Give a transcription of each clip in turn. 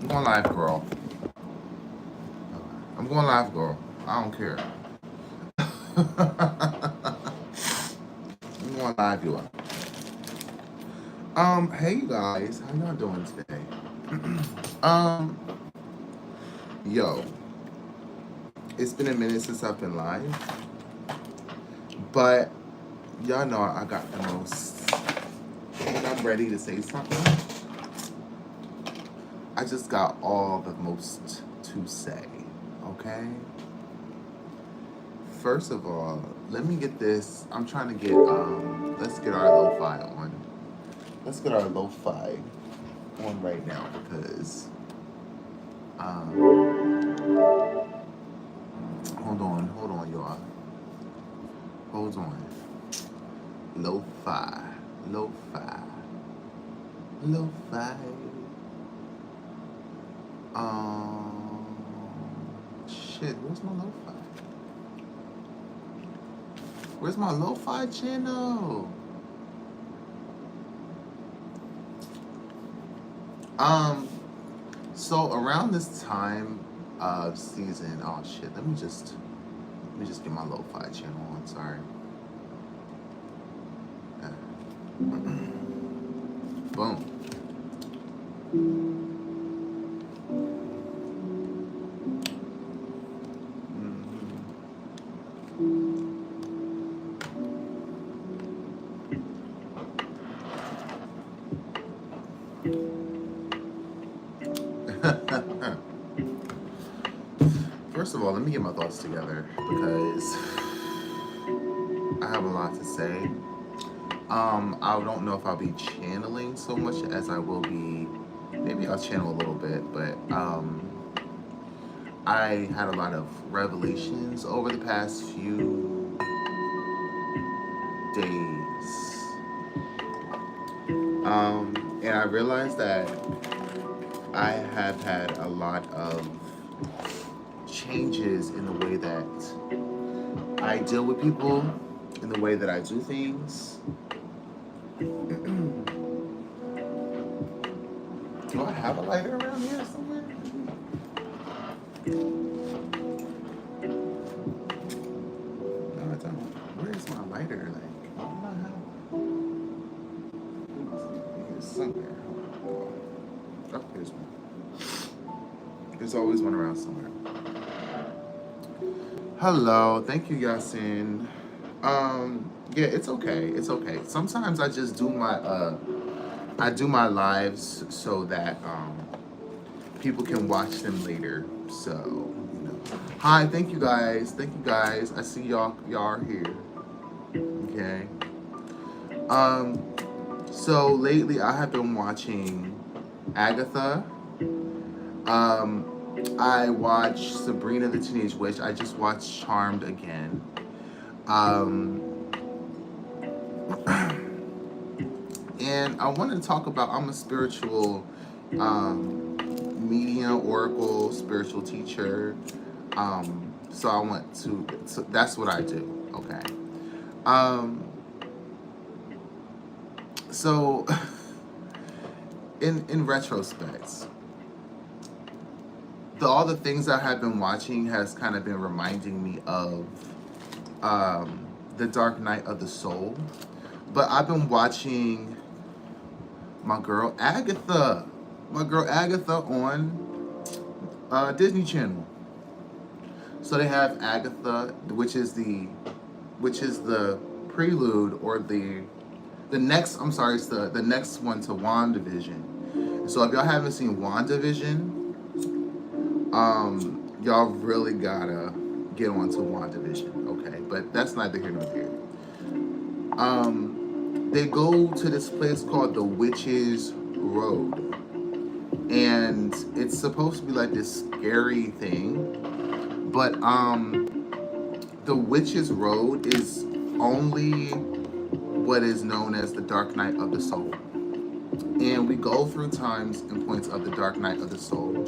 going live, girl. I'm going live, girl. I don't care. I'm going live, you are. Hey you guys, how y'all doing today? um, yo, it's been a minute since I've been live, but y'all know I got the most. When I'm ready to say something, I just got all the most to say. Okay. First of all, let me get this. I'm trying to get. Let's get our lo-fi on. Let's get our lo-fi on right now because. Hold on, y'all. Hold on. Lo-fi, lo-fi, lo-fi. Shit. Where's my lo-fi? Where's my lo-fi channel? So around this time of season, oh shit, let me just get my lo-fi channel on, sorry. Boom. First of all, let me get my thoughts together because I have a lot to say. I don't know if I'll be channeling so much as I will be. Maybe I'll channel a little bit, but I had a lot of revelations over the past few days. And I realized that I have had a lot of changes in the way that I deal with people, in the way that I do things. Do I have a lighter around here somewhere? No, I don't. Where's my lighter? Like, what do I have? Here's somewhere. Oh, here's one. There's always one around somewhere. Hello, thank you, Yasin. Yeah, it's okay. It's okay. Sometimes I just do my lives so that people can watch them later. So, you know. Hi, thank you guys. Thank you guys. I see y'all are here. Okay. So lately I have been watching Agatha. I watched Sabrina the Teenage Witch. I just watched Charmed again. And I wanted to talk about, I'm a spiritual medium, oracle, spiritual teacher. So I want to, so that's what I do, okay? So in retrospect, all the things I have been watching has kind of been reminding me of the Dark Night of the Soul. But I've been watching my girl Agatha on Disney Channel. So they have Agatha, which is the prelude or the next. I'm sorry, it's the next one to WandaVision. So if y'all haven't seen WandaVision, y'all really gotta get onto WandaVision, okay? But that's neither here nor there. They go to this place called the Witch's Road, and it's supposed to be like this scary thing, but the Witch's Road is only what is known as the Dark Night of the Soul, and we go through times and points of the Dark Night of the Soul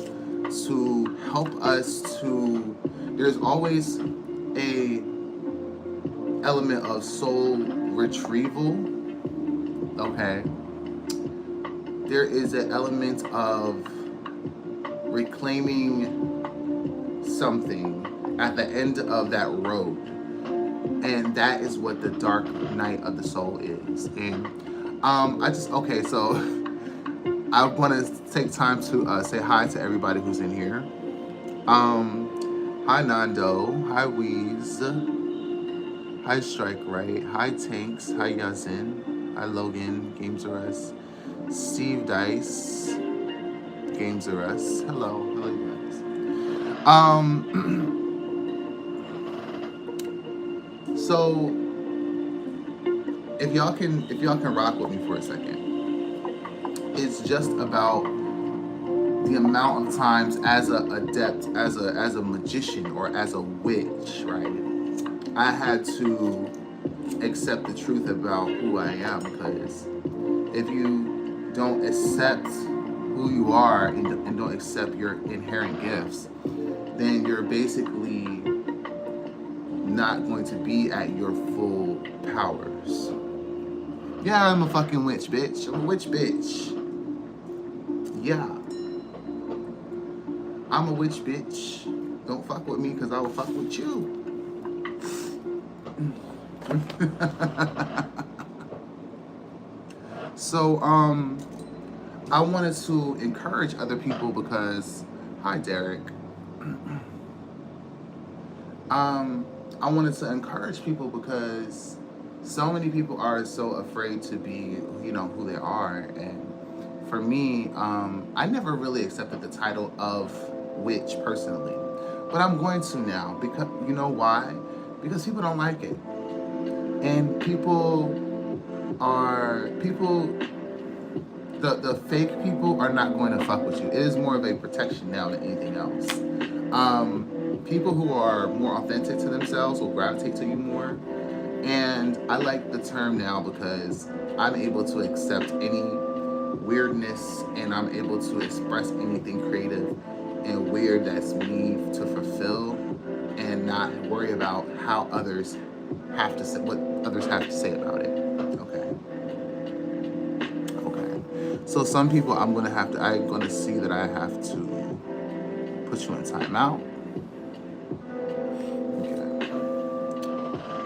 to help us to. There's always a element of soul retrieval. Okay. There is an element of reclaiming something at the end of that road. And that is what the dark night of the soul is. And okay, so I want to take time to say hi to everybody who's in here. Hi Nando, hi Weeze, hi Strike Right, hi Tanks, hi Yazin, hi Logan, Games R Us, Steve Dice, Games R Us. Hello you guys. So if y'all can rock with me for a second, it's just about the amount of times as a adept, as a magician or as a witch, right? I had to accept the truth about who I am, because if you don't accept who you are and don't accept your inherent gifts, then you're basically not going to be at your full powers. Yeah, I'm a fucking witch, bitch. I'm a witch, bitch. Yeah. I'm a witch, bitch. Don't fuck with me, because I will fuck with you. So, I wanted to encourage other people because, hi Derek. I wanted to encourage people because so many people are so afraid to be, who they are. And for me, I never really accepted the title of witch personally, but I'm going to now, because you know why? Because people don't like it, and the fake people are not going to fuck with you. It is more of a protection now than anything else. People who are more authentic to themselves will gravitate to you more. And I like the term now because I'm able to accept any weirdness, and I'm able to express anything creative and weird that's me to fulfill, and not worry about how others have to say, what others have to say about it. Okay. So some people I'm gonna see that I have to put you in timeout.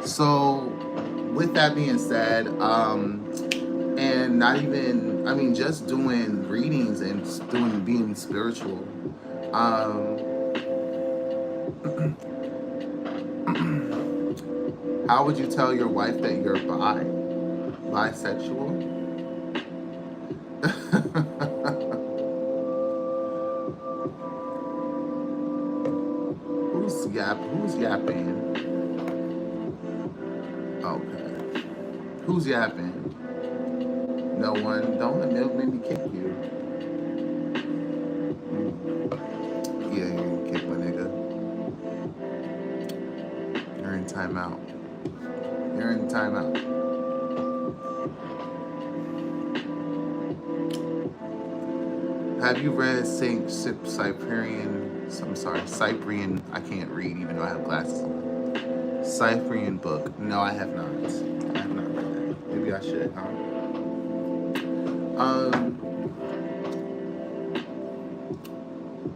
So, with that being said, and not even, just doing readings and being spiritual, how would you tell your wife that you're bisexual? Who's yapping? Okay. Who's yapping? No one. Don't let milk make me kick you. Yeah, you can kick my nigga. You're in timeout. Have you read Saint Cyprian, I can't read even though I have glasses on. Cyprian book. No, I have not. I have not read that. Maybe I should, huh?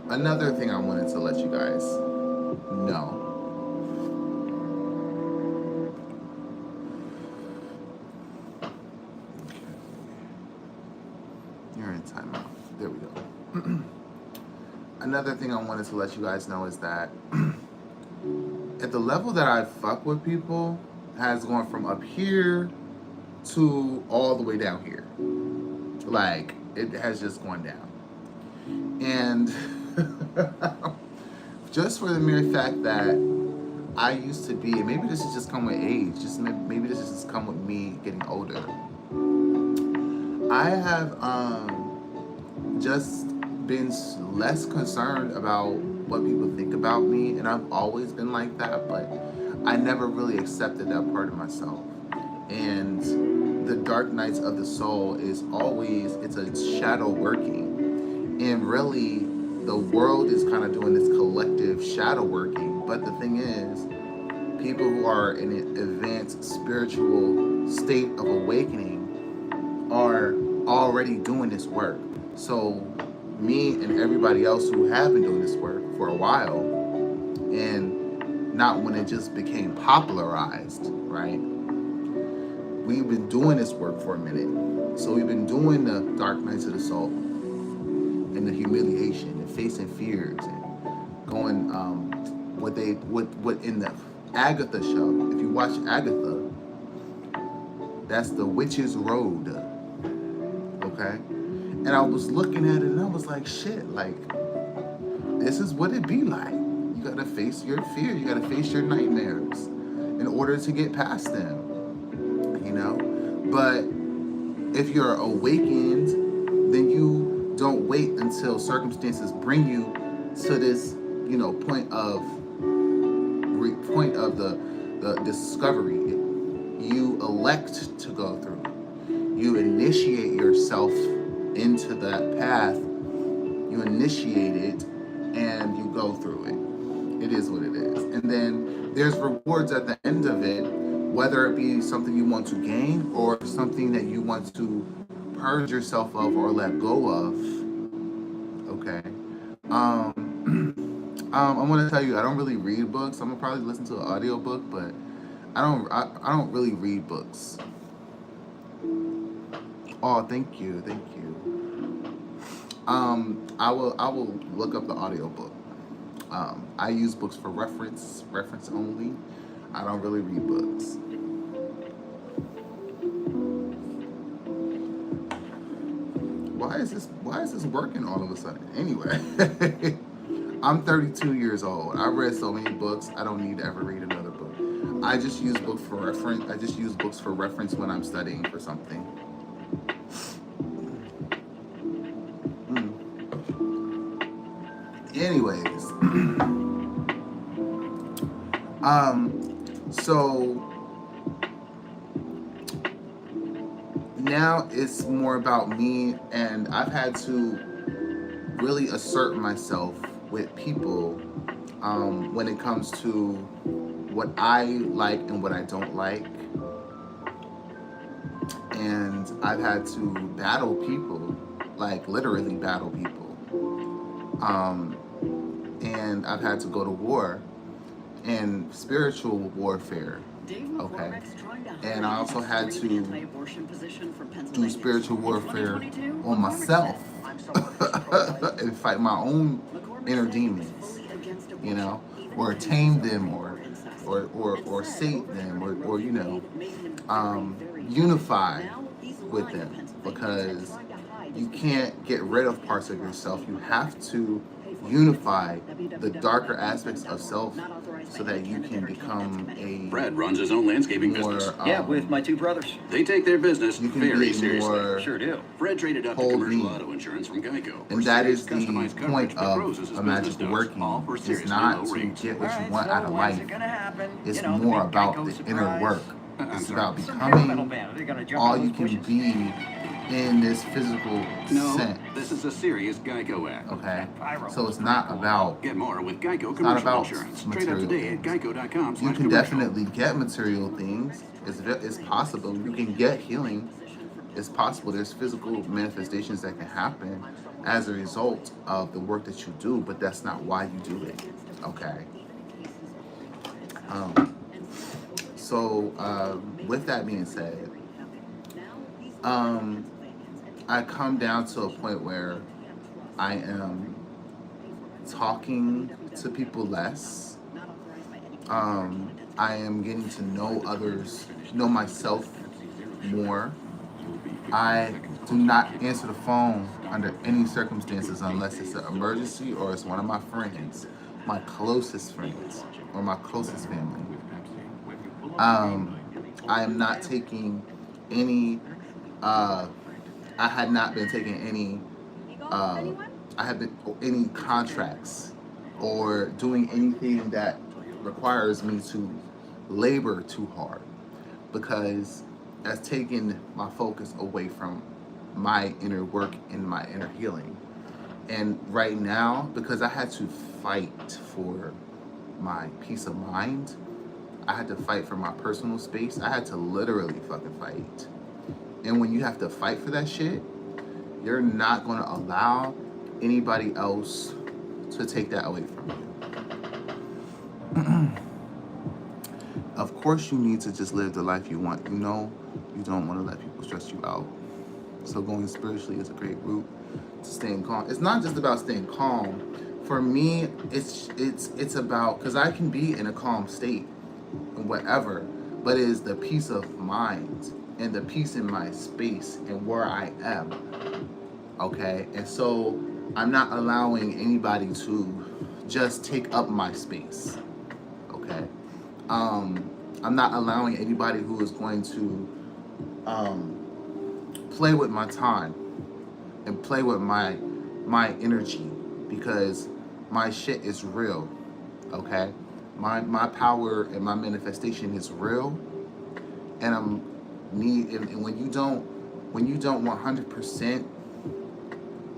Another thing I wanted to let you guys know. You're in timeout. There we go. Another thing I wanted to let you guys know is that at the level that I fuck with people has gone from up here to all the way down here. Like, it has just gone down. And just for the mere fact that I used to be, and maybe this has just come with age, maybe this has just come with me getting older. I have just been less concerned about what people think about me, and I've always been like that, but I never really accepted that part of myself. And the dark nights of the soul is always, it's a shadow working, and really the world is kind of doing this collective shadow working. But the thing is, people who are in an advanced spiritual state of awakening are already doing this work. So me and everybody else who have been doing this work for a while, and not when it just became popularized, right? We've been doing this work for a minute. So we've been doing the dark nights of the soul and the humiliation and facing fears and going what in the Agatha show. If you watch Agatha, that's the witch's road. Okay? And I was looking at it and I was like, shit, like, this is what it be like. You gotta face your fear, you gotta face your nightmares in order to get past them. You know? But if you're awakened, then you don't wait until circumstances bring you to this, you know, point of the discovery. You elect to go through. You initiate yourself into that path. You initiate it and you go through it. It is what it is. And then there's rewards at the end of it, whether it be something you want to gain or something that you want to purge yourself of or let go of. Okay. I'm gonna tell you, I don't really read books. I'm gonna probably listen to an audiobook, but I don't really read books. Oh, thank you. I will look up the audiobook. I use books for reference only. I don't really read books. Why is this working all of a sudden? Anyway, I'm 32 years old. I've read so many books. I don't need to ever read another book. I just use books for reference. I just use books for reference when I'm studying for something. Anyways, so now it's more about me, and I've had to really assert myself with people when it comes to what I like and what I don't like. And I've had to battle people, like literally battle people. And I've had to go to war and spiritual warfare. Okay. And I also had to do spiritual warfare on myself and fight my own inner demons, you know, or tame them or sate them or you know, unify with them, because you can't get rid of parts of yourself. You have to unify the darker aspects of self so that you can become a Brad runs his own landscaping business. Yeah, with my two brothers. They take their business very seriously. Sure do. Fred traded up to commercial auto insurance from Geico. And that is the point of a magical working. It's not to get what you want out of life. It's more about the inner work. It's about becoming all you can be in this physical sense. This is a serious Geico ad. Okay? So it's not about... Get more with Geico Commercial Insurance. Trade up today at geico.com. You can definitely get material things. It's possible. You can get healing. It's possible. There's physical manifestations that can happen as a result of the work that you do, but that's not why you do it. Okay? So with that being said, I come down to a point where I am talking to people less. I am getting to know others, know myself more. I do not answer the phone under any circumstances unless it's an emergency or it's one of my friends, my closest friends, or my closest family. I am not taking any, I had not been taking any, any contracts or doing anything that requires me to labor too hard, because that's taken my focus away from my inner work and my inner healing. And right now, because I had to fight for my peace of mind, I had to fight for my personal space. I had to literally fucking fight. And when you have to fight for that shit, you're not going to allow anybody else to take that away from you. Of course, you need to just live the life you want. You know, you don't want to let people stress you out. So going spiritually is a great route to staying calm. It's not just about staying calm. For me, it's about, because I can be in a calm state and whatever, but it is the peace of mind and the peace in my space and where I am. Okay, and so I'm not allowing anybody to just take up my space. Okay, I'm not allowing anybody who is going to play with my time and play with my energy, because my shit is real. Okay, my power and my manifestation is real, and and when you don't 100%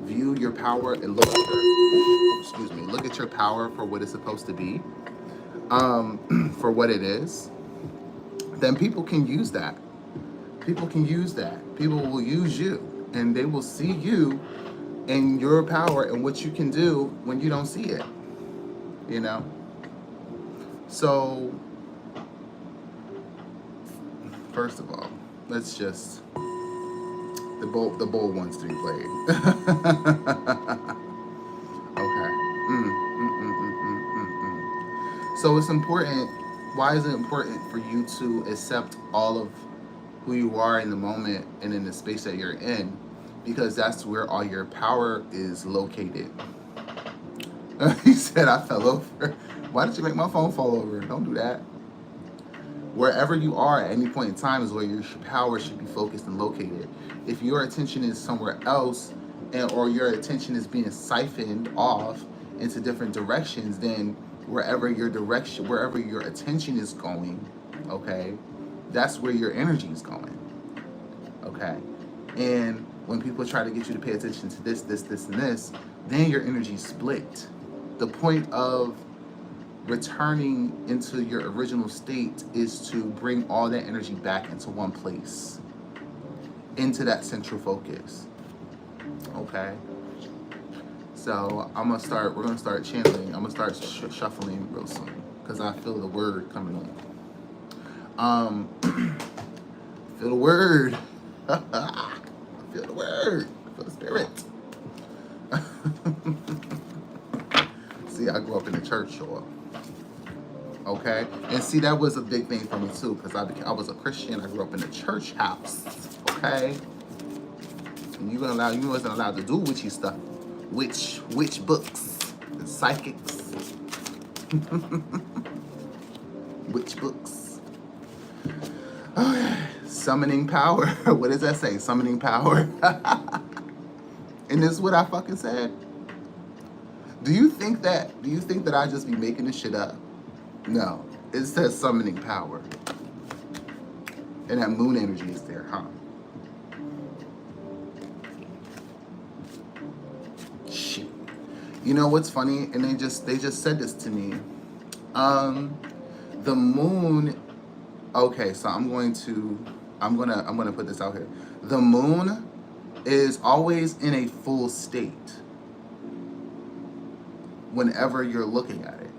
view your power and look at your power for what it's supposed to be, for what it is, then people can use that. People will use you, and they will see you and your power and what you can do when you don't see it. You know? So, first of all, let's just, the bold ones to be played. Okay. So it's important. Why is it important for you to accept all of who you are in the moment and in the space that you're in? Because that's where all your power is located. He said, I fell over. Why did you make my phone fall over? Don't do that. Wherever you are at any point in time is where your power should be focused and located. If your attention is somewhere else, or your attention is being siphoned off into different directions, then wherever your attention is going, okay, that's where your energy is going. Okay. And when people try to get you to pay attention to this, and this, then your energy split. The point of returning into your original state is to bring all that energy back into one place, into that central focus. Okay. So we're gonna start channeling. I'm gonna start shuffling real soon, because I feel the word coming on. Feel the word. I feel the word. I feel the spirit. See, I grew up in the church, y'all. Okay, and see, that was a big thing for me too, because I was a Christian. I grew up in a church house. Okay, and you wasn't allowed to do witchy stuff, witch books, and psychics, witch books. Okay. Summoning power. What does that say? Summoning power. And this is what I fucking said. Do you think that I just be making this shit up? No. It says summoning power. And that moon energy is there, huh? Shit. You know what's funny? And they just said this to me. The moon. Okay, so I'm gonna put this out here. The moon is always in a full state whenever you're looking at it.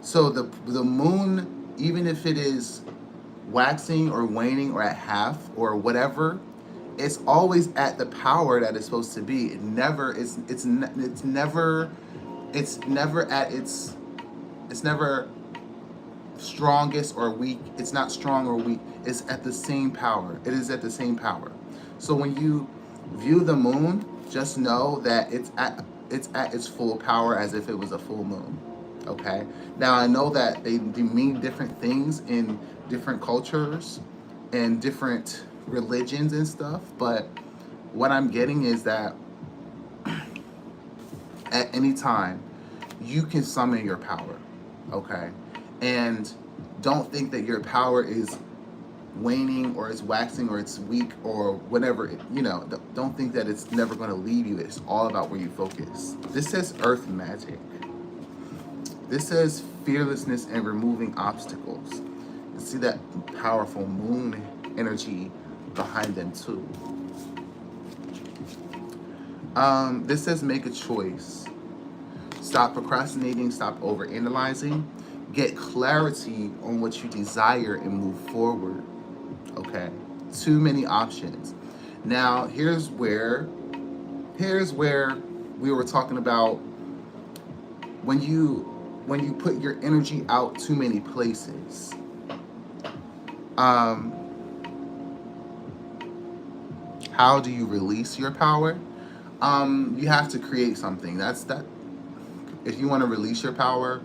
So the moon, even if it is waxing or waning or at half or whatever, it's always at the power that it's supposed to be. It's never strongest or weak. It's not strong or weak. It's at the same power. It is at the same power. So when you view the moon, just know that it's at its full power, as if it was a full moon. Okay. Now I know that they mean different things in different cultures and different religions and stuff, but what I'm getting is that at any time you can summon your power. Okay. And don't think that your power is waning or it's waxing or it's weak or whatever. Don't think that it's never going to leave you. It's all about where you focus. This says earth magic. This says fearlessness and removing obstacles. You see that powerful moon energy behind them too. This says make a choice. Stop procrastinating, stop overanalyzing. Get clarity on what you desire and move forward. Okay? Too many options. Now, here's where we were talking about when you put your energy out too many places. How do you release your power? You have to create something. That's that. If you want to release your power,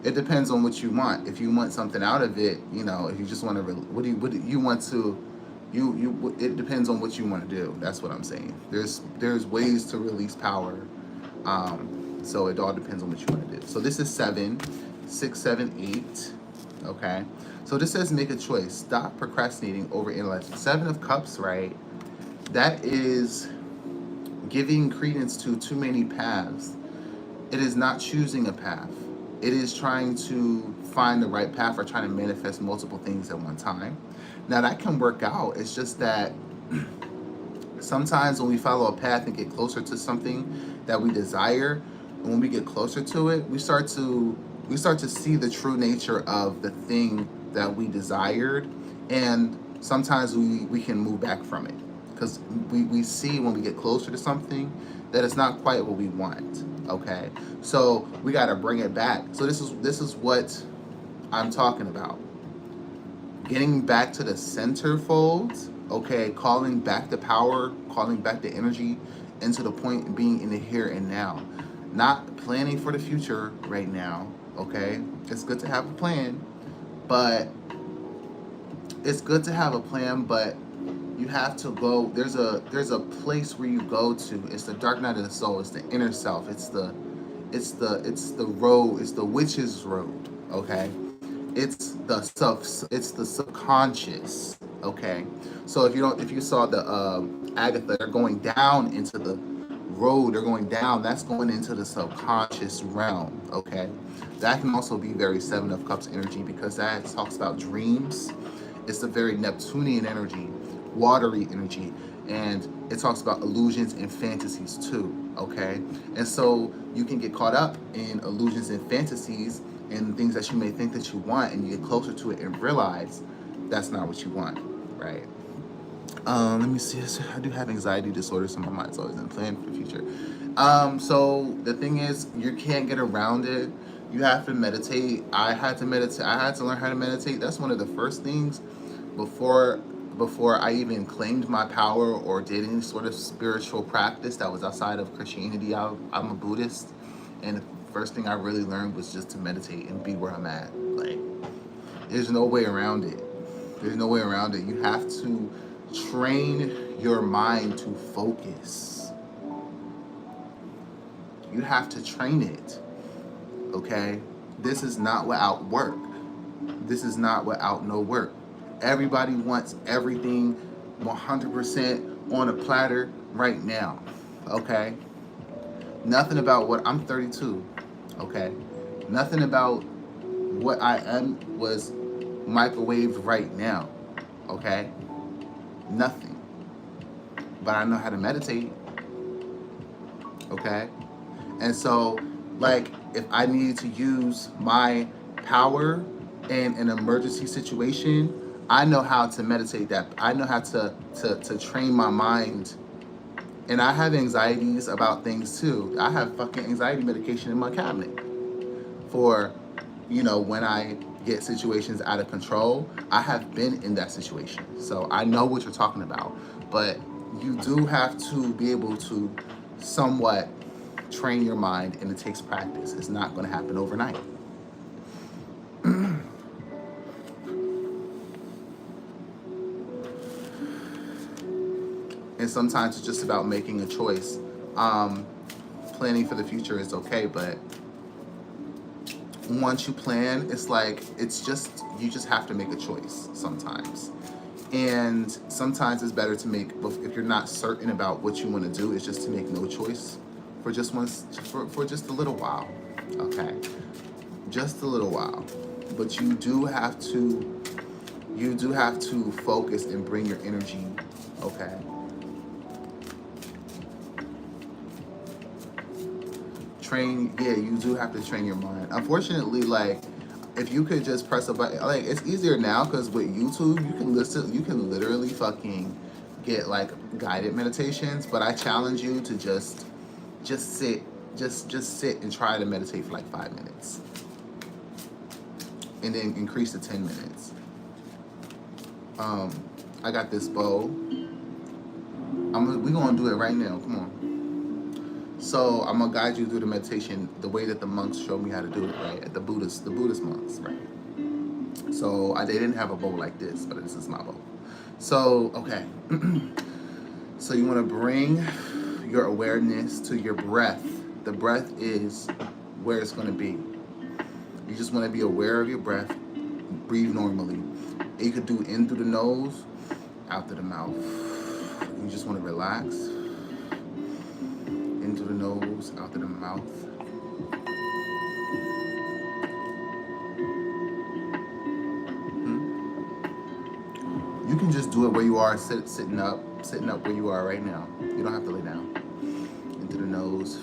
it depends on what you want. If you want something out of it, you know, if you just want to, what do you want to, it depends on what you want to do. That's what I'm saying. There's ways to release power. So it all depends on what you want to do. So this is 7, 6, 7, 8. Okay. So this says make a choice. Stop procrastinating, over analyzing. 7 of Cups, right? That is giving credence to too many paths. It is not choosing a path. It is trying to find the right path or trying to manifest multiple things at one time. Now that can work out. It's just that sometimes when we follow a path and get closer to something that we desire, and when we get closer to it, we start to see the true nature of the thing that we desired, and sometimes we can move back from it because we see when we get closer to something that it's not quite what we want. Okay, so we got to bring it back. So this is what I'm talking about. Getting back to the center fold. Okay, calling back the power, calling back the energy into the point being in the here and now. Not planning for the future right now. Okay, it's good to have a plan, but you have to go. There's a place where you go to. It's the dark night of the soul. It's the inner self. It's the road. It's the witch's road. Okay, it's the subconscious. Okay, so if you saw the Agatha, they're going down into the road. They're going down. That's going into the subconscious realm. Okay, that can also be very 7 of Cups energy because that talks about dreams. It's a very Neptunian energy, watery energy, and it talks about illusions and fantasies too. Okay, and so you can get caught up in illusions and fantasies and things that you may think that you want, and you get closer to it and realize that's not what you want, right? Let me see. I do have anxiety disorder, so my mind's always in plan for the future. So the thing is, you can't get around it. You have to meditate. I had to meditate. I had to learn how to meditate. That's one of the first things before I even claimed my power or did any sort of spiritual practice that was outside of Christianity. I'm a Buddhist, and the first thing I really learned was just to meditate and be where I'm at. Like, there's no way around it. There's no way around it. You have to train your mind to focus. You have to train it. Okay? This is not without work. This is not without no work. Everybody wants everything 100% on a platter right now. Okay? Nothing about what I'm 32. Okay? Nothing about what I am was microwaved right now. Okay? Nothing. But I know how to meditate. Okay? And so, like, if I needed to use my power in an emergency situation, I know how to meditate that. I know how to train my mind. And I have anxieties about things too. I have fucking anxiety medication in my cabinet for, when I get situations out of control. I have been in that situation, so I know what you're talking about. But you do have to be able to somewhat train your mind, and it takes practice. It's not going to happen overnight. And sometimes it's just about making a choice. Planning for the future is okay, but once you plan, you just have to make a choice sometimes. And sometimes it's better to make, if you're not certain about what you want to do, it's just to make no choice for just for just a little while. Okay, just a little while. But you do have to focus and bring your energy. Okay. train, yeah, you do have to train your mind. Unfortunately, like, if you could just press a button, like, it's easier now because with YouTube, you can literally fucking get like guided meditations. But I challenge you to just sit, just sit and try to meditate for like 5 minutes, and then increase to 10 minutes. I got this bowl. We gonna do it right now. Come on. So I'm gonna guide you through the meditation the way that the monks showed me how to do it, right? The Buddhist monks, right? So they didn't have a bowl like this, but this is my bowl. So okay. So you want to bring your awareness to your breath. The breath is where it's gonna be. You just want to be aware of your breath. Breathe normally. You could do in through the nose, out through the mouth. You just want to relax. In through the nose, out through the mouth. You can just do it where you are, sitting up where you are right now. You don't have to lay down. In through the nose.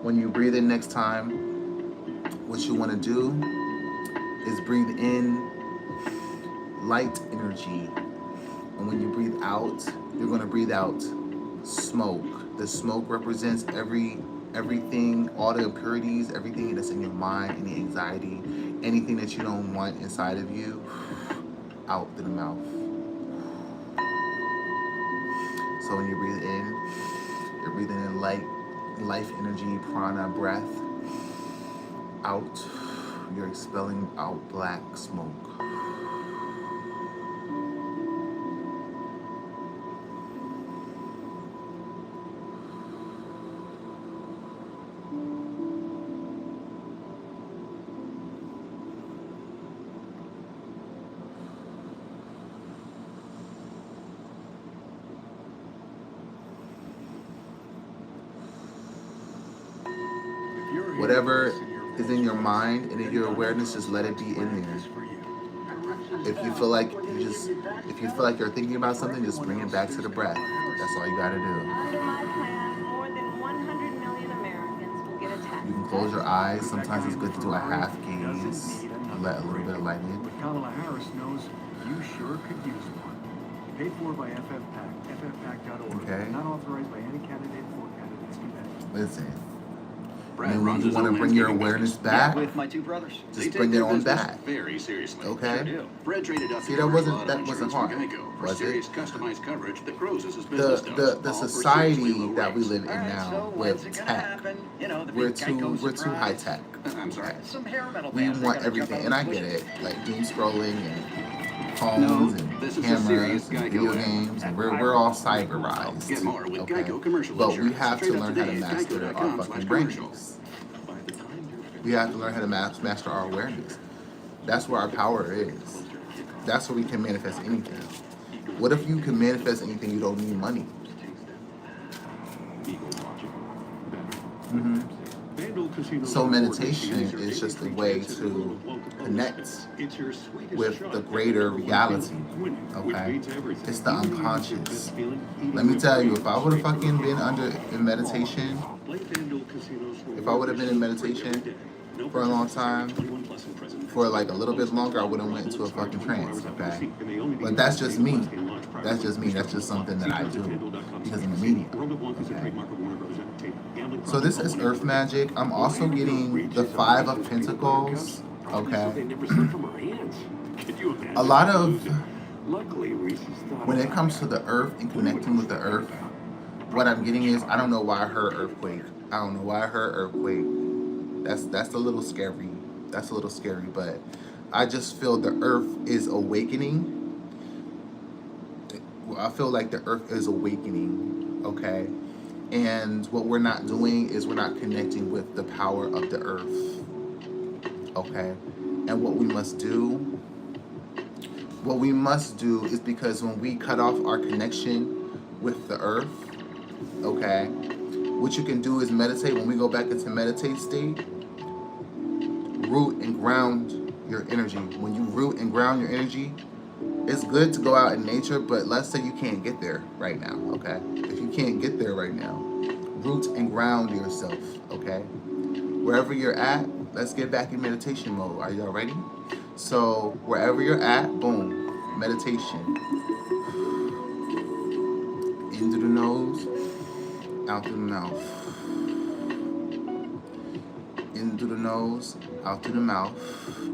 When you breathe in next time, what you want to do is breathe in light energy. And when you breathe out, you're going to breathe out smoke. The smoke represents everything, all the impurities, everything that's in your mind, any anxiety, anything that you don't want inside of you, out through the mouth. So when you breathe in, you're breathing in life energy, prana, breath. Out, you're expelling out black smoke. Whatever is in your mind and in your awareness, just let it be in there. If you feel like you're thinking about something, just bring it back to the breath. That's all you gotta do. Under my plan, more than 100 million Americans will get a tax. You can close your eyes. Sometimes it's good to do a half gaze and let a little bit of light in. But Kamala Harris knows you sure could use one. Paid for by FFPAC, ffpac.org. Okay. Not authorized by any candidate or candidates convention. Listen. And then when you want to bring your awareness back, with my two brothers. just bring it on back. Very seriously. Okay? Sure do. Fred traded up See, that wasn't hard, was it? Customized coverage that grows as his business The society that we live in now with tech, we're too high tech. I'm sorry. Some hair metal We bands are want gonna jump everything, on and I the get switch. it, like doom scrolling and phones and this is a serious cameras and Geico video ad. games, and we're all cyberized. Get more with Okay? Geico commercial But we insurance. have to Trade up learn how to today at master our fucking geico.com/commercial. brains. We have to learn how to master our awareness. That's where our power is. That's where we can manifest anything. What if you can manifest anything, you don't need money? So meditation is just a way to connect with the greater reality, okay? It's the unconscious. Let me tell you, if I would have fucking been in meditation, if I would have been in meditation for a long time, for like a little bit longer, I would have went into a fucking trance, okay? But that's just me. That's just me. That's just something that I do because I'm a medium, okay? So this is Earth Magic. I'm also getting the 5 of Pentacles, okay? A lot of, when it comes to the Earth and connecting with the Earth, what I'm getting is, I don't know why I heard earthquake. I don't know why I heard earthquake. That's a little scary. That's a little scary, but I just feel the earth is awakening. I feel like the earth is awakening, okay? And what we're not doing is we're not connecting with the power of the earth, okay? And what we must do is, because when we cut off our connection with the earth, okay, what you can do is meditate. When we go back into meditate state, root and ground your energy. When you root and ground your energy, it's good to go out in nature, but let's say you can't get there right now, okay? If you can't get there right now, root and ground yourself, okay? Wherever you're at, let's get back in meditation mode. Are y'all ready? So wherever you're at, boom, meditation. Into the nose, out through the mouth. In through the nose, out through the mouth.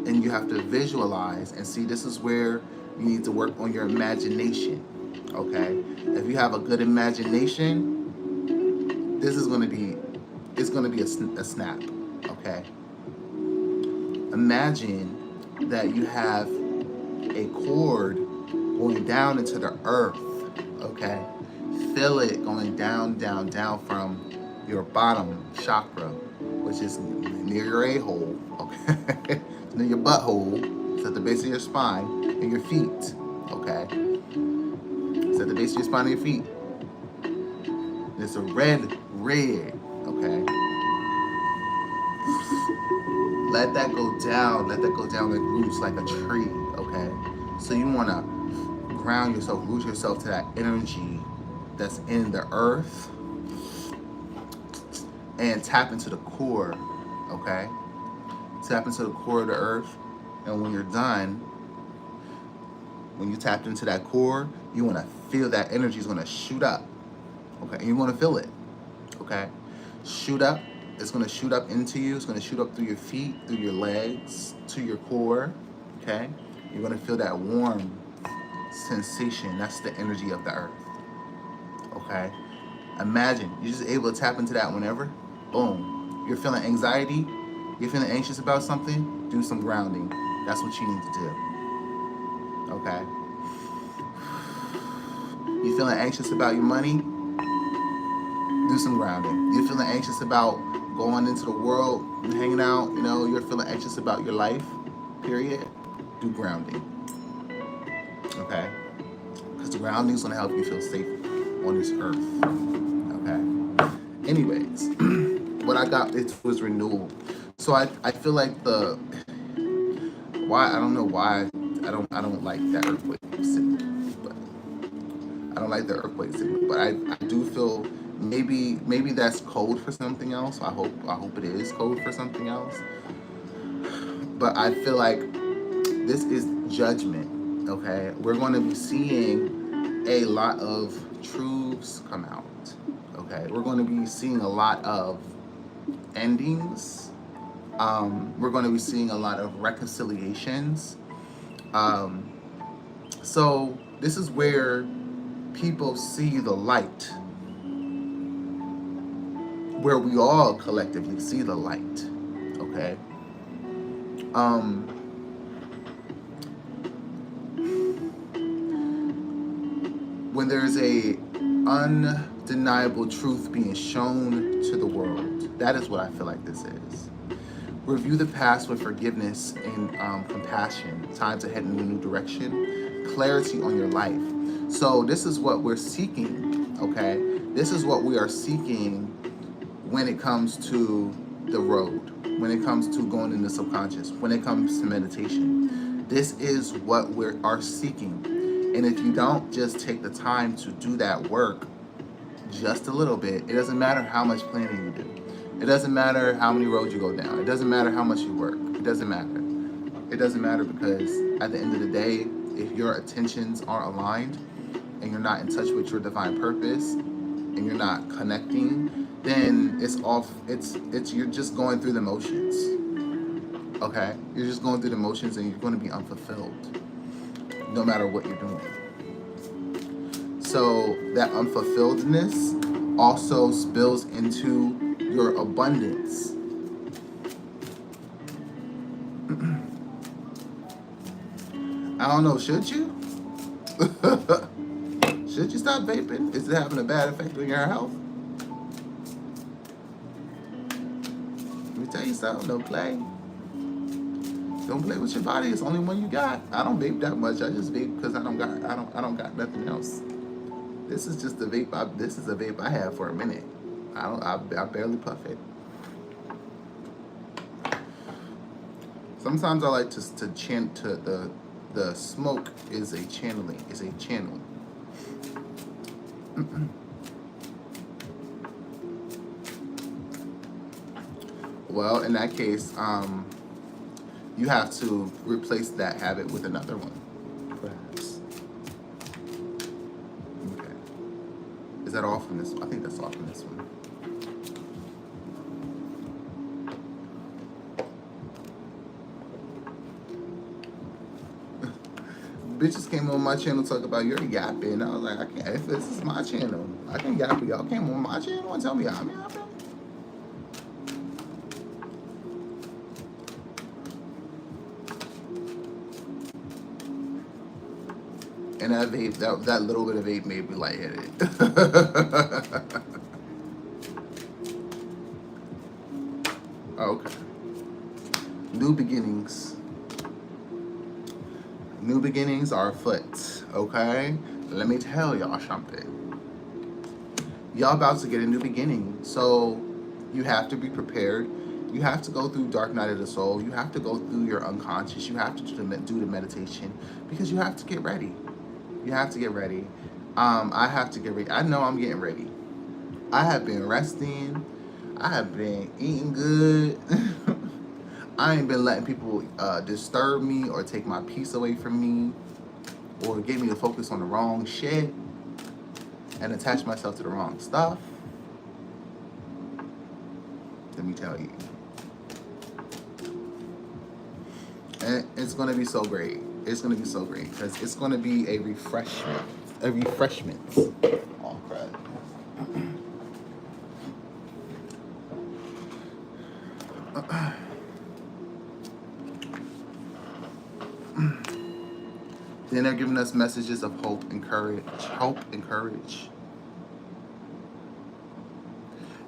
And you have to visualize and see, this is where you need to work on your imagination, okay? If you have a good imagination, this is going to be, it's going to be a snap, okay? Imagine that you have a cord going down into the earth, okay? Feel it going down, down, down from your bottom chakra, which is near your a-hole, okay? It's near your butthole. It's at the base of your spine and your feet, okay? It's at the base of your spine and your feet. It's a red, okay? Let that go down like roots, like a tree, okay? So you want to ground yourself, root yourself to that energy that's in the earth and tap into the core, okay? Tap into the core of the earth, and when you're done, when you tapped into that core, you want to feel that energy is going to shoot up, okay? And you want to feel it, okay? Shoot up. It's going to shoot up into you. It's going to shoot up through your feet, through your legs, to your core, okay? You're going to feel that warm sensation. That's the energy of the earth, okay? Imagine you're just able to tap into that whenever. Boom. You're feeling anxiety. You're feeling anxious about something. Do some grounding. That's what you need to do, okay? You're feeling anxious about your money. Do some grounding. You're feeling anxious about going into the world and hanging out, you know, you're feeling anxious about your life, period. Do grounding, okay? Because the grounding is going to help you feel safe on this earth, okay? Anyways, what I got, it was renewal. So I feel like I don't know why I don't like that earthquake signal, but I don't like the earthquake signal, but I do feel maybe that's code for something else. I hope it is code for something else. But I feel like this is judgment, okay? We're going to be seeing a lot of truths come out, okay? We're going to be seeing a lot of endings. We're going to be seeing a lot of reconciliations. So this is where people see the light, where we all collectively see the light, okay? When there's a undeniable truth being shown to the world, that is what I feel like this is. Review the past with forgiveness and compassion. Time to head in a new direction. Clarity on your life. So this is what we're seeking, okay? This is what we are seeking when it comes to the road, when it comes to going in the subconscious, when it comes to meditation. This is what we are seeking. And if you don't just take the time to do that work just a little bit, it doesn't matter how much planning you do. It doesn't matter how many roads you go down. It doesn't matter how much you work. It doesn't matter. It doesn't matter, because at the end of the day, if your attentions aren't aligned and you're not in touch with your divine purpose and you're not connecting, then it's you're just going through the motions. Okay? You're just going through the motions and you're going to be unfulfilled no matter what you're doing. So that unfulfilledness also spills into your abundance. I don't know, should you? Should you stop vaping? Is it having a bad effect on your health? Let me tell you something, don't play. Don't play with your body. It's only one you got. I don't vape that much. I just vape because I don't got nothing else. This is just a vape. This is a vape I have for a minute. I barely puff it. Sometimes I like to chant to the smoke is a channeling. Is a channel. Well, in that case, you have to replace that habit with another one, perhaps. Okay. Is that all from this one? I think that's all from this one. Bitches came on my channel talk about you're yapping. I was like, I can't. If this is my channel, I can yap. Y'all came on my channel and tell me I'm yapping. And that vape, that little bit of vape made me lightheaded. Okay. New beginnings. New beginnings are afoot. Okay? Let me tell y'all something. Y'all about to get a new beginning. So you have to be prepared. You have to go through dark night of the soul. You have to go through your unconscious. You have to do the meditation because you have to get ready. You have to get ready. I have to get ready. I know I'm getting ready. I have been resting. I have been eating good. I ain't been letting people disturb me or take my peace away from me or get me to focus on the wrong shit and attach myself to the wrong stuff. Let me tell you. And it's going to be so great. It's going to be so great because it's going to be a refreshment. A refreshment. Oh, crap. Then they're giving us messages of hope and courage. Hope and courage.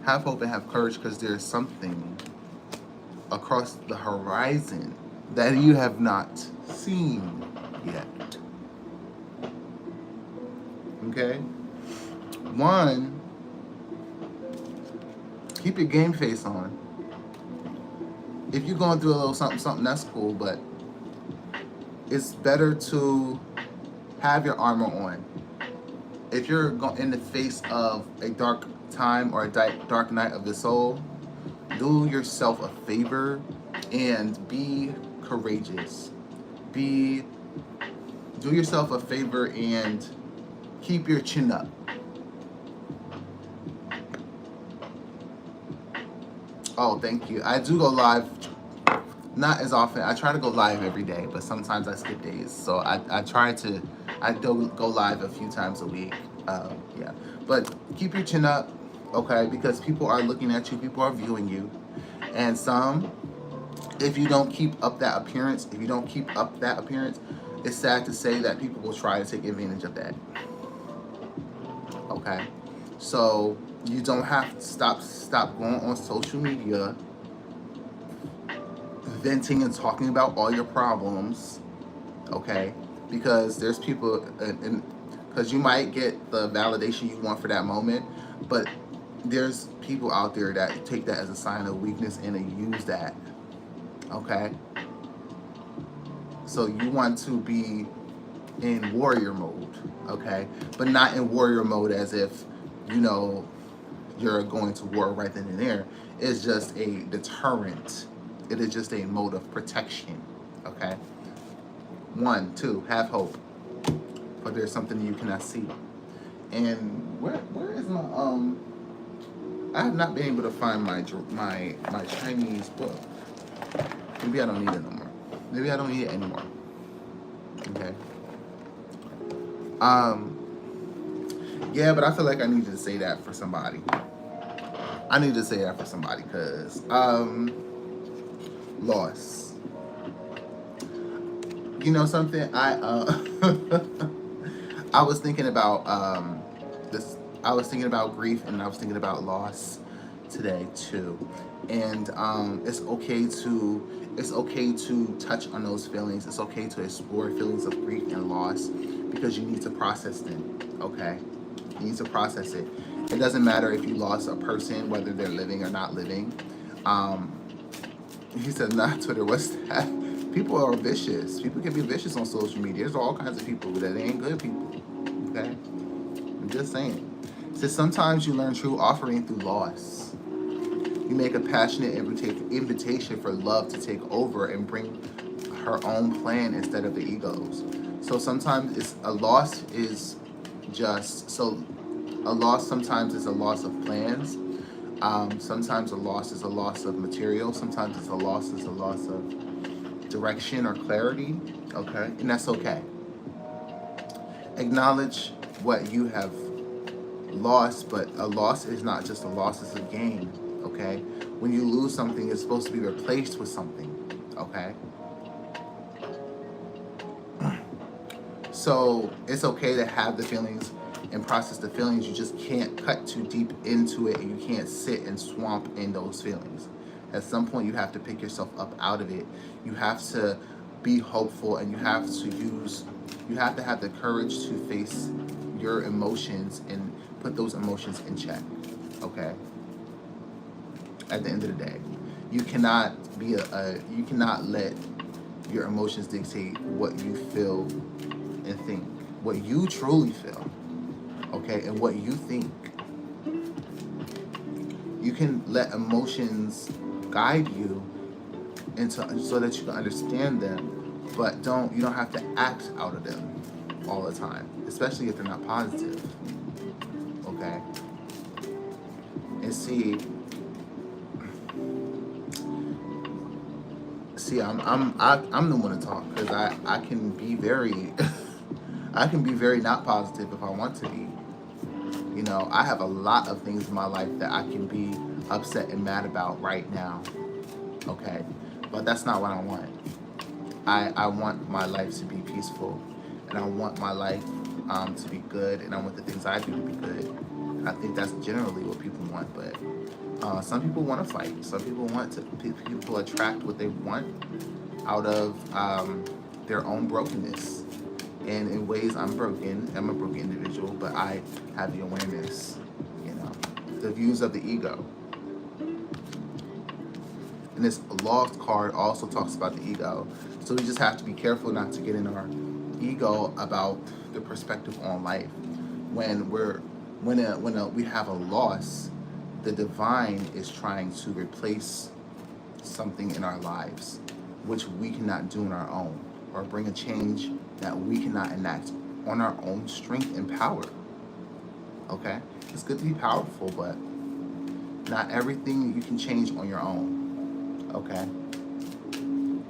Have hope and have courage because there's something across the horizon that you have not seen yet. Okay? One, keep your game face on. If you're going through a little something, that's cool, but it's better to have your armor on. If you're in the face of a dark time or a dark night of the soul, do yourself a favor and be courageous. Do yourself a favor and keep your chin up. Oh, thank you. I do go live, not as often. I try to go live every day, but sometimes I skip days. So I do go live a few times a week. Yeah, but keep your chin up, okay? Because people are looking at you, people are viewing you, and if you don't keep up that appearance, it's sad to say that people will try to take advantage of that. Okay, so you don't have to stop going on social media, venting and talking about all your problems, okay? Because there's people, and because you might get the validation you want for that moment, but there's people out there that take that as a sign of weakness and they use that, okay? So you want to be in warrior mode, okay? But not in warrior mode as if, you're going to war right then and there. It's just a deterrent. It is just a mode of protection, okay? 1, 2, have hope. But there's something you cannot see. And where is my, I have not been able to find my Chinese book. Maybe I don't need it no more. Maybe I don't need it anymore. Okay. Yeah, but I feel like I needed to say that for somebody. I need to say that for somebody because loss. You know something? I was thinking about this. I was thinking about grief and I was thinking about loss today too, and it's okay to touch on those feelings. It's okay to explore feelings of grief and loss because you need to process them. Okay, you need to process it. It doesn't matter if you lost a person, whether they're living or not living. Um, he said, "Not Twitter. What's that?" People are vicious. People can be vicious on social media. There's all kinds of people that ain't good people. Okay, I'm just saying. It says sometimes you learn true offering through loss. You make a passionate invitation for love to take over and bring her own plan instead of the egos. So sometimes it's a loss is just so a loss sometimes is a loss of plans. Sometimes a loss is a loss of material. Sometimes it's a loss of direction or clarity. Okay, and that's okay. Acknowledge what you have lost, but a loss is not just a loss; it's a gain. Okay, when you lose something, it's supposed to be replaced with something. Okay, so it's okay to have the feelings and process the feelings. You just can't cut too deep into it, and you can't sit and swamp in those feelings. At some point, you have to pick yourself up out of it. You have to be hopeful, and you have to have the courage to face your emotions and put those emotions in check. Okay. At the end of the day, you cannot you cannot let your emotions dictate what you feel and think, what you truly feel. Okay, and what you think. You can let emotions guide you into so that you can understand them, but you don't have to act out of them all the time, especially if they're not positive. Okay? And I'm the one to talk because I can be very I can be very not positive if I want to be. You know, I have a lot of things in my life that I can be upset and mad about right now. Okay, but that's not what I want. I want my life to be peaceful, and I want my life to be good, and I want the things I do to be good. And I think that's generally what people want, but some people want to fight. Some people people attract what they want out of their own brokenness. And in ways I'm broken. I'm a broken individual, but I have the awareness, you know, the views of the ego. And this lost card also talks about the ego. So we just have to be careful not to get in our ego about the perspective on life. When we have a loss, the divine is trying to replace something in our lives, which we cannot do on our own, or bring a change that we cannot enact on our own strength and power. Okay? It's good to be powerful, but not everything you can change on your own. Okay?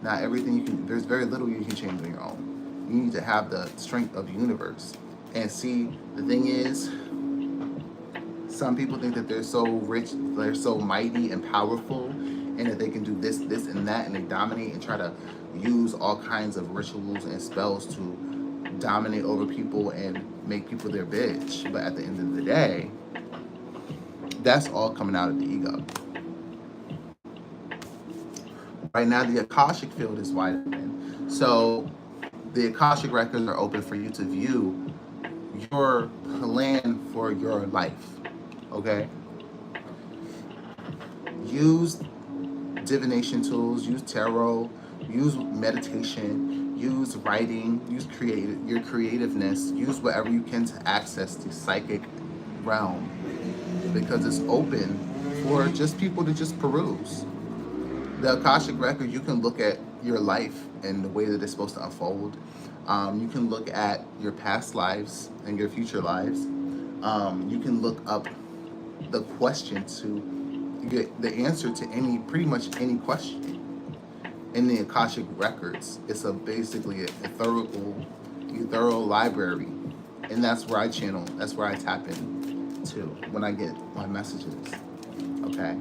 Not everything there's very little you can change on your own. You need to have the strength of the universe. And see, the thing is, some people think that they're so rich, they're so mighty and powerful, and that they can do this, and that, and they dominate and try to use all kinds of rituals and spells to dominate over people and make people their bitch. But at the end of the day, that's all coming out of the ego. Right now, the Akashic field is wide open. So the Akashic records are open for you to view your plan for your life. Okay? Use divination tools, use tarot, use meditation, use writing, use your creativeness, use whatever you can to access the psychic realm, because it's open for just people to just peruse. The Akashic record, you can look at your life and the way that it's supposed to unfold. You can look at your past lives and your future lives. You can look up the question to get the answer to pretty much any question in the Akashic records. It's basically a thorough library And that's where I channel, that's where I tap in to when I get my messages, okay?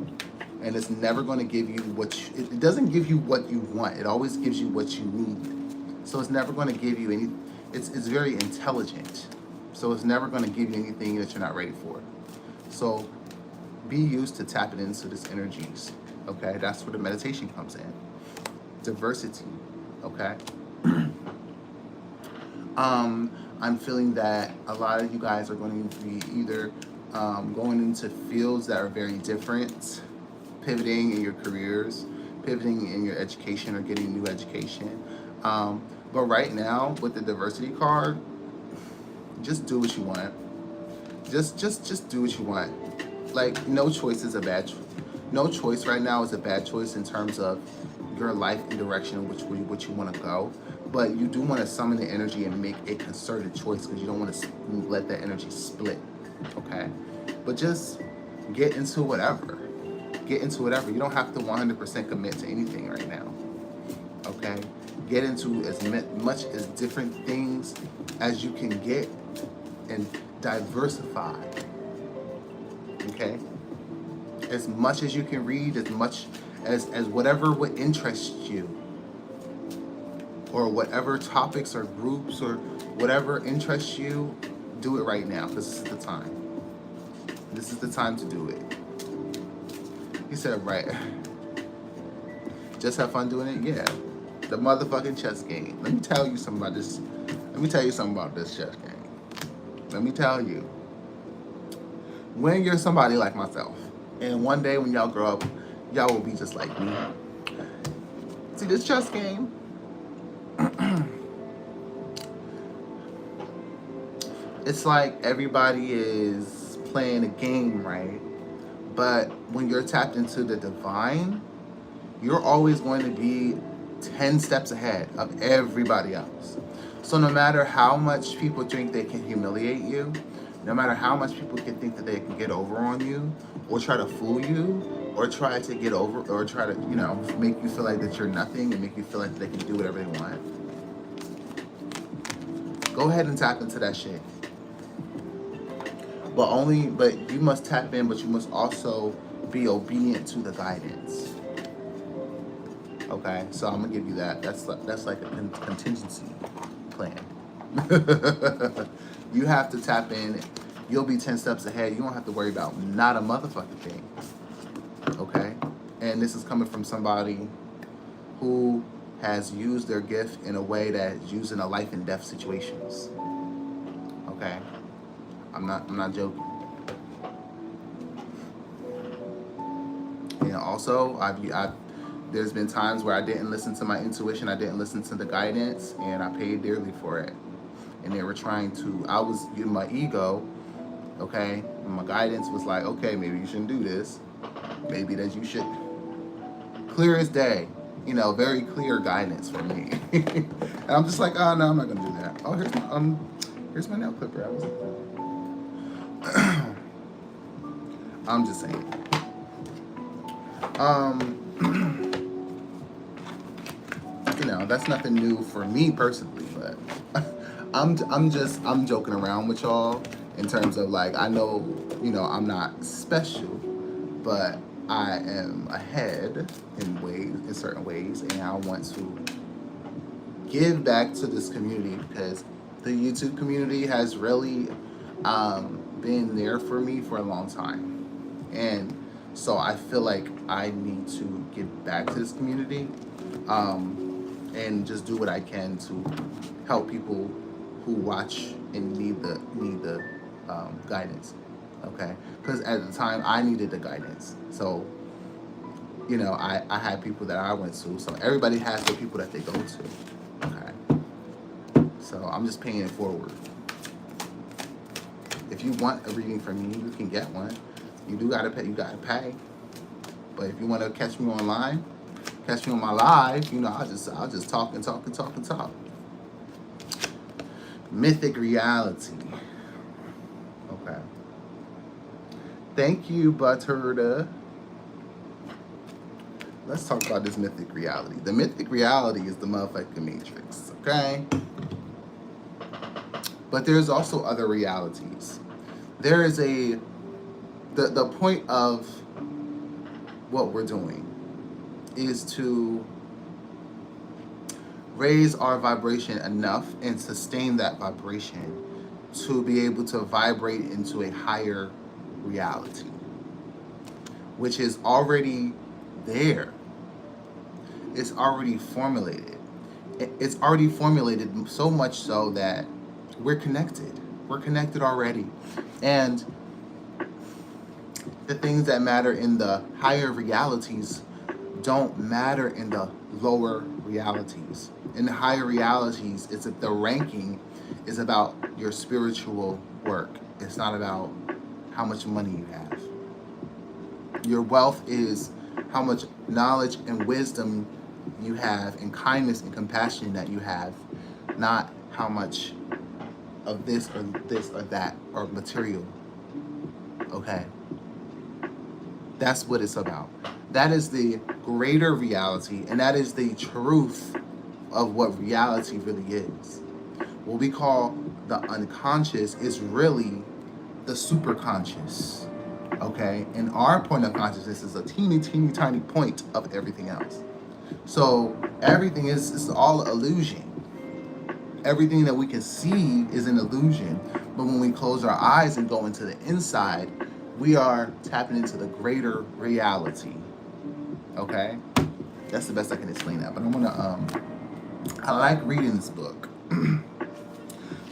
And it's never going to give you what it doesn't give you what you want. It always gives you what you need. So it's never going to give you any, it's very intelligent. So it's never going to give you anything that you're not ready for. So be used to tapping into this energies, okay? That's where the meditation comes in. Diversity, okay? I'm feeling that a lot of you guys are going to be either going into fields that are very different, pivoting in your careers, pivoting in your education or getting new education. But right now with the diversity card, just do what you want. Just do what you want. Like no choice is a bad no choice right now is a bad choice in terms of your life and direction in which you want to go. But you do want to summon the energy and make a concerted choice because you don't want to let that energy split, okay? But just get into whatever. Get into whatever. You don't have to 100% commit to anything right now, okay? Get into as much as different things as you can get and diversify, okay? As much as you can read, as much as whatever would interest you, or whatever topics or groups or whatever interests you, do it right now. This is the time. This is the time to do it. He said, right. Just have fun doing it? Yeah. The motherfucking chess game. Let me tell you something about this. Let me tell you something about this chess game. Let me tell you. When you're somebody like myself, and one day when y'all grow up, y'all will be just like me. See, this chess game, it's like everybody is playing a game, right? But when you're tapped into the divine, you're always going to be 10 steps ahead of everybody else. So no matter how much people think they can humiliate you, no matter how much people can think that they can get over on you, or try to fool you, or try to get over, or try to, make you feel like that you're nothing and make you feel like they can do whatever they want, go ahead and tap into that shit. But you must tap in, but you must also be obedient to the guidance. Okay, so I'm gonna give you that. That's like a contingency plan. You have to tap in. You'll be 10 steps ahead. You don't have to worry about not a motherfucking thing. Okay, and this is coming from somebody who has used their gift in a way that is used in a life and death situations. Okay. I'm not joking. And also, there's been times where I didn't listen to my intuition, I didn't listen to the guidance, and I paid dearly for it. And they were I was in my ego, okay? And my guidance was like, okay, maybe you shouldn't do this. Maybe that you should. Clear as day, very clear guidance for me. And I'm just like, oh no, I'm not gonna do that. Oh, here's my nail clipper. I'm just saying. That's nothing new for me personally, but I'm joking around with y'all in terms of like, I know, I'm not special, but I am ahead in certain ways, and I want to give back to this community because the YouTube community has really been there for me for a long time, and so I feel like I need to give back to this community, and just do what I can to help people who watch and need the guidance. Okay, because at the time I needed the guidance, so I had people that I went to, so everybody has the people that they go to. Okay, so I'm just paying it forward. If you want a reading from me, you can get one. You do gotta pay. You gotta pay. But if you want to catch me online, catch me on my live, I'll just talk and talk and talk and talk. Mythic reality. Okay. Thank you, Butterda. Let's talk about this mythic reality. The mythic reality is the motherfucking matrix. Okay. But there's also other realities. There is the point of what we're doing is to raise our vibration enough and sustain that vibration to be able to vibrate into a higher reality, which is already there. It's already formulated. It's already formulated so much so that we're connected. We're connected already. And the things that matter in the higher realities don't matter in the lower realities. In the higher realities, it's that the ranking is about your spiritual work. It's not about how much money you have. Your wealth is how much knowledge and wisdom you have, and kindness and compassion that you have, not how much of this or that or material. Okay? That's what it's about. That is the greater reality, and that is the truth of what reality really is. What we call the unconscious is really the superconscious. Okay? And our point of consciousness is a teeny, teeny, tiny point of everything else. So everything is all illusion. Everything that we can see is an illusion. But when we close our eyes and go into the inside, we are tapping into the greater reality. Okay? That's the best I can explain that. But I'm gonna I like reading this book.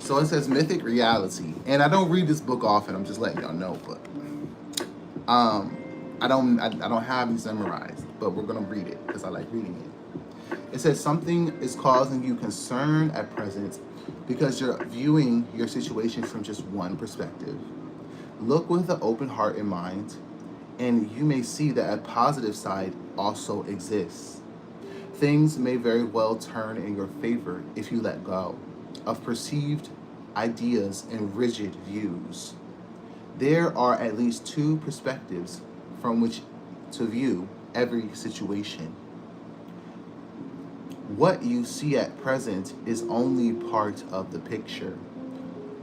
So it says Mythic Reality. And I don't read this book often, I'm just letting y'all know, but I don't have these memorized, but we're gonna read it because I like reading it. It says something is causing you concern at present because you're viewing your situation from just one perspective. Look with an open heart and mind, and you may see that a positive side also exists. Things may very well turn in your favor if you let go of perceived ideas and rigid views. There are at least two perspectives from which to view every situation. What you see at present is only part of the picture.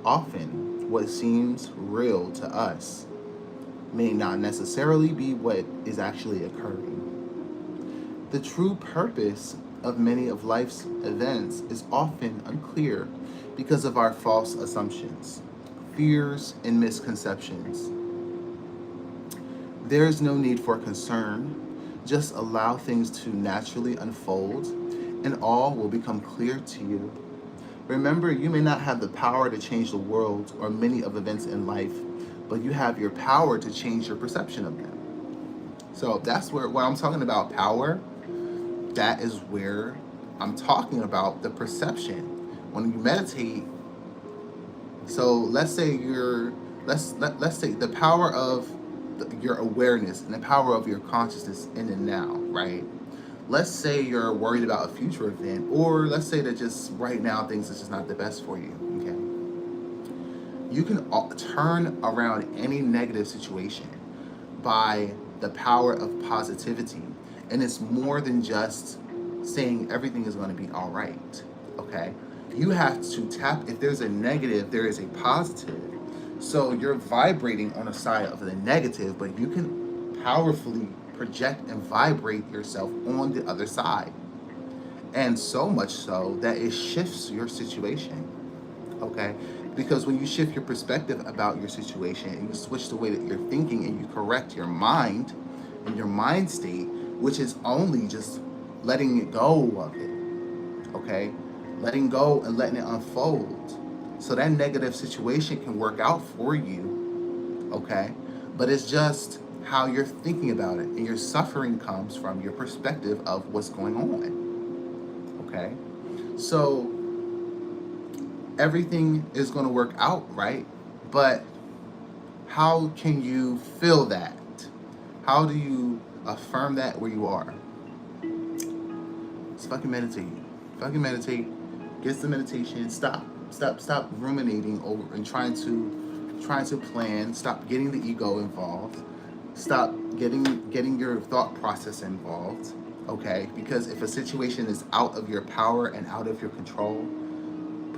Often, what seems real to us may not necessarily be what is actually occurring. The true purpose of many of life's events is often unclear because of our false assumptions, fears, and misconceptions. There is no need for concern. Just allow things to naturally unfold, and all will become clear to you. Remember, you may not have the power to change the world or many of events in life, but you have your power to change your perception of them. So that's where, when I'm talking about power, that is where I'm talking about the perception. When you meditate, so let's say let's say the power of your awareness and the power of your consciousness in the now, right? Let's say you're worried about a future event, or let's say that just right now things is just not the best for you, okay? You can turn around any negative situation by the power of positivity. And it's more than just saying everything is going to be all right, okay? You have to tap, if there's a negative, there is a positive. So you're vibrating on the side of the negative, but you can powerfully project and vibrate yourself on the other side. And so much so that it shifts your situation, okay? Because when you shift your perspective about your situation and you switch the way that you're thinking and you correct your mind and your mind state, which is only just letting it go of it, okay? Letting go and letting it unfold. So that negative situation can work out for you, okay? But it's just how you're thinking about it, and your suffering comes from your perspective of what's going on, okay? So everything is going to work out, right? But how can you feel that? How do you affirm that where you are? Just fucking meditate. Fucking meditate. Get some meditation. Stop ruminating over and trying to plan. Stop getting the ego involved. Stop getting your thought process involved. Okay? Because if a situation is out of your power and out of your control,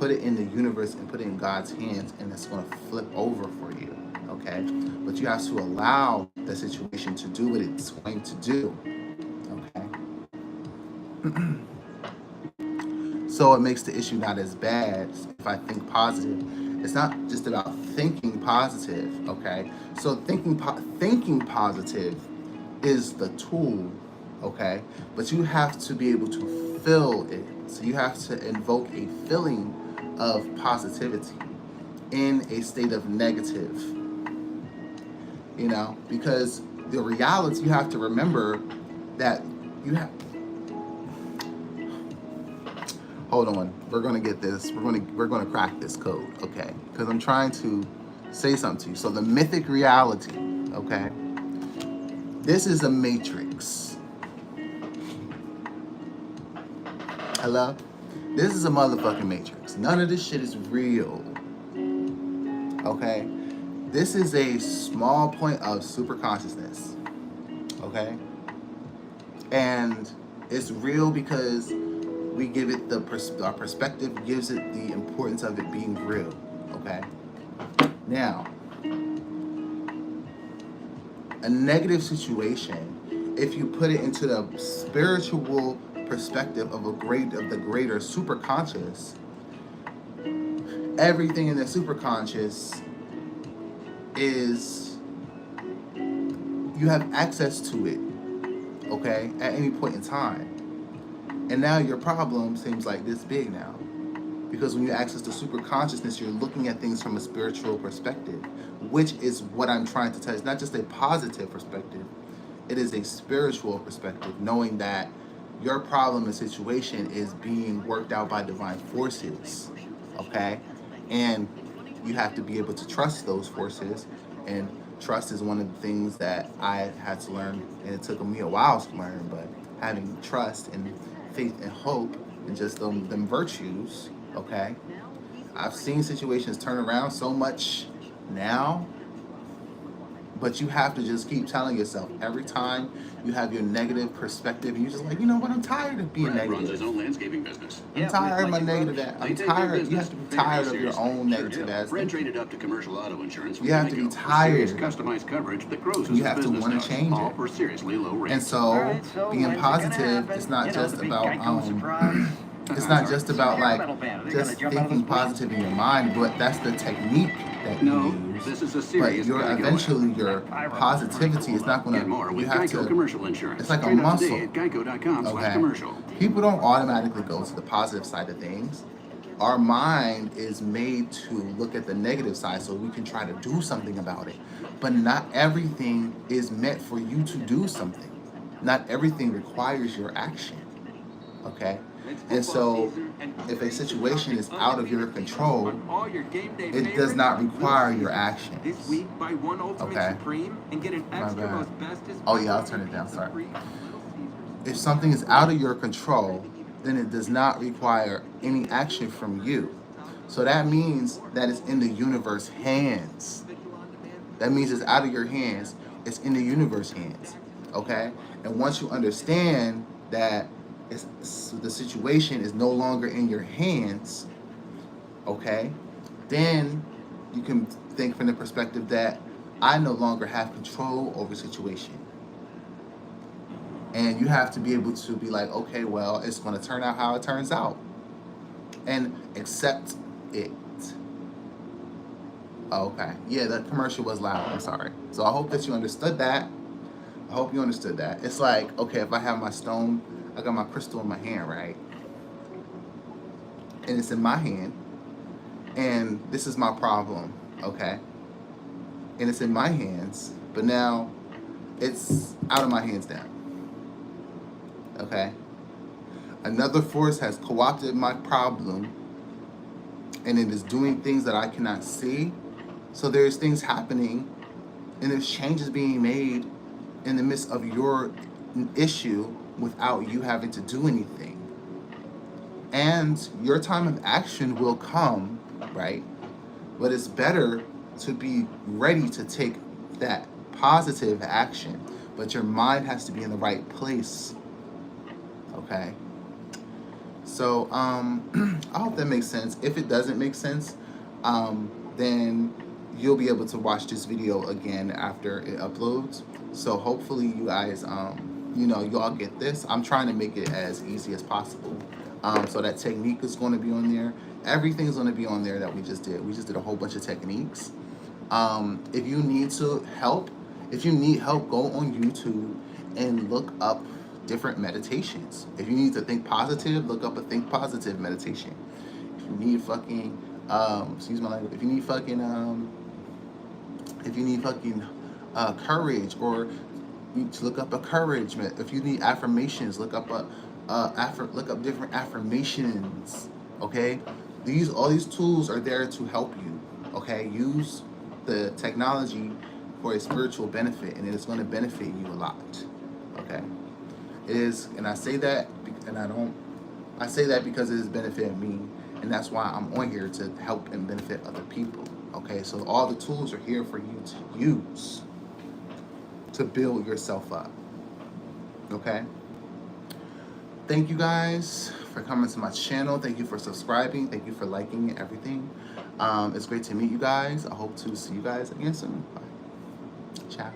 put it in the universe and put it in God's hands, and it's going to flip over for you. Okay, but you have to allow the situation to do what it's going to do. Okay. So it makes the issue not as bad if I think positive. It's not just about thinking positive, okay? So thinking positive is the tool, okay? But you have to be able to feel it. So you have to invoke a feeling of positivity in a state of negative, you know? Because the reality, you have to remember that you have... Hold on, we're gonna get this. We're gonna crack this code, okay? Because I'm trying to say something to you. So the mythic reality, okay? This is a matrix. Hello? This is a motherfucking matrix. None of this shit is real, okay? This is a small point of super consciousness, okay? And it's real because we give it our perspective gives it the importance of it being real, okay? Now, a negative situation, if you put it into the spiritual perspective of the greater superconscious, everything in the superconscious is, you have access to it, okay, at any point in time. And now your problem seems like this big now. Because when you access the super consciousness, you're looking at things from a spiritual perspective, which is what I'm trying to tell you. It's not just a positive perspective. It is a spiritual perspective, knowing that your problem and situation is being worked out by divine forces, okay? And you have to be able to trust those forces. And trust is one of the things that I had to learn, and it took me a while to learn, but having trust and faith and hope and just them virtues, okay? I've seen situations turn around so much now, but you have to just keep telling yourself every time you have your negative perspective, and you're just like, you know what, I'm tired of being Brad runs negative. his own landscaping business. I'm tired of my negative. I'm tired. You have to be tired of your own negative ass. Brad traded up to commercial auto insurance. You have to be tired. Customized coverage that grows You have to want to change all it. for seriously low rates. And so, being positive is not just about it's not just about like just thinking positive in your mind, but that's the technique that you use. This is a serious but eventually your positivity is not going to. You have to. Commercial insurance. It's like a muscle. At geico.com/commercial. People don't automatically go to the positive side of things. Our mind is made to look at the negative side so we can try to do something about it. But not everything is meant for you to do something. Not everything requires your action. Okay? And so, if a situation is out of your control, it does not require your actions. Okay? My bad. Oh yeah, I'll turn it down, sorry. If something is out of your control, then it does not require any action from you. So that means that it's in the universe's hands. That means it's out of your hands. It's in the universe's hands. Okay? And once you understand that the situation is no longer in your hands, okay, then you can think from the perspective that I no longer have control over the situation. And you have to be able to be like, okay, well, it's going to turn out how it turns out. And accept it. Okay. Yeah, the commercial was loud. I'm sorry. So I hope that you understood that. I hope you understood that. It's like, okay, if I have my stone, I got my crystal in my hand, right? And it's in my hand. And this is my problem, okay? And it's in my hands, but now it's out of my hands now. Okay? Another force has co-opted my problem, and it is doing things that I cannot see. So there's things happening, and there's changes being made in the midst of your issue without you having to do anything. And your time of action will come, right? But it's better to be ready to take that positive action. But your mind has to be in the right place. Okay? So So I hope that makes sense. If it doesn't make sense, then you'll be able to watch this video again after it uploads. So hopefully you guys, you know, you all get this. I'm trying to make it as easy as possible. So that technique is going to be on there. Everything's going to be on there that we just did. We just did a whole bunch of techniques. If you need help, go on YouTube and look up different meditations. If you need to think positive, look up a think positive meditation. If you need fucking, excuse my language, if you need fucking courage, or you need to look up a courage. If you need affirmations, look up different affirmations. Okay, all these tools are there to help you. Okay, use the technology for a spiritual benefit, and it is going to benefit you a lot. Okay, it is, and I say that, I say that because it has benefited me, and that's why I'm on here, to help and benefit other people. Okay, so all the tools are here for you to use to build yourself up. Okay, thank you guys for coming to my channel. Thank you for subscribing. Thank you for liking and everything. It's great to meet you guys. I hope to see you guys again soon. Bye. Ciao.